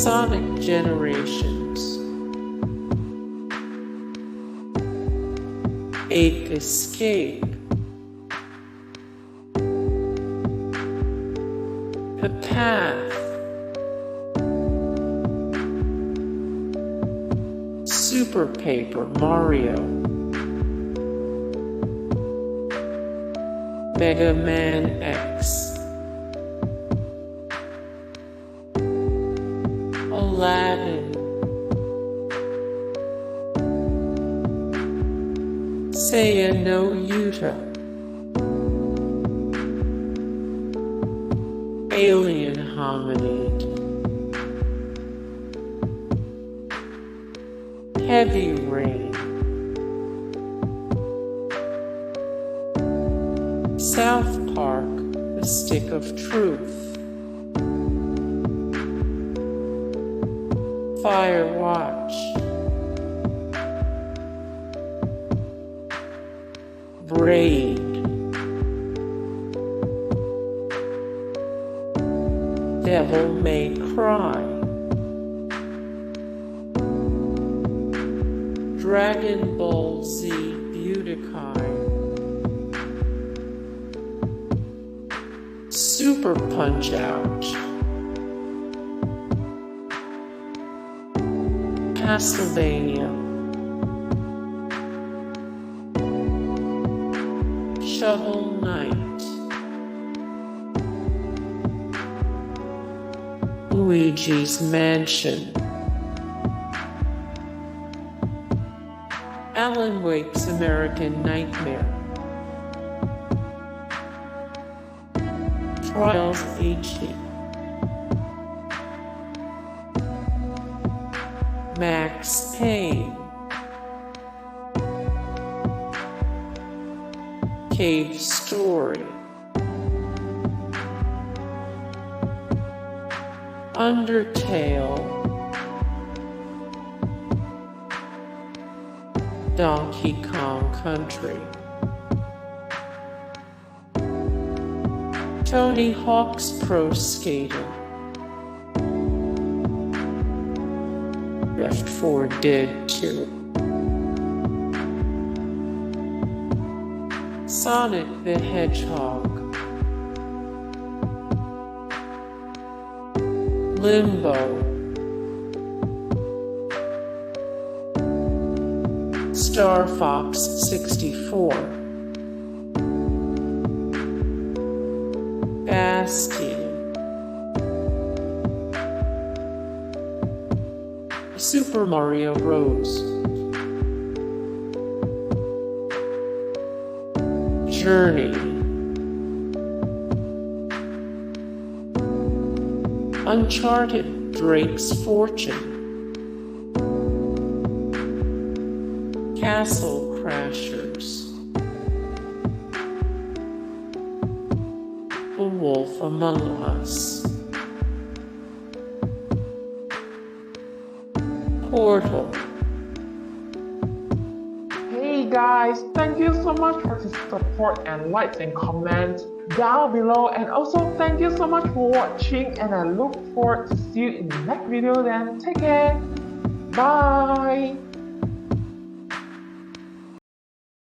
Sonic Generations, Ape Escape, The Path, Super Paper Mario, Mega Man X, Aladdin, Seiya no Yuta, Alien Homonid, Heavy Rain, South Park, The Stick of Truth, Firewatch, Braid, Devil May Cry, Dragon Ball Z Budokai, Super Punch-Out!, Castlevania, Shovel Knight, Luigi's Mansion, Alan Wake's American Nightmare, Trials HD, Max Payne, Cave Story, Undertale, Donkey Kong Country, Tony Hawk's Pro Skater, Left 4 Dead 2, Sonic the Hedgehog, Limbo, Star Fox 64, Bastion, Super Mario Bros. Journey, Uncharted Drake's Fortune, Castle Crashers, The Wolf Among Us, Portal. Hey guys, thank you so much for the support and likes and comments down below, and also thank you so much for watching, and I look forward to see you in the next video. Then take care, bye.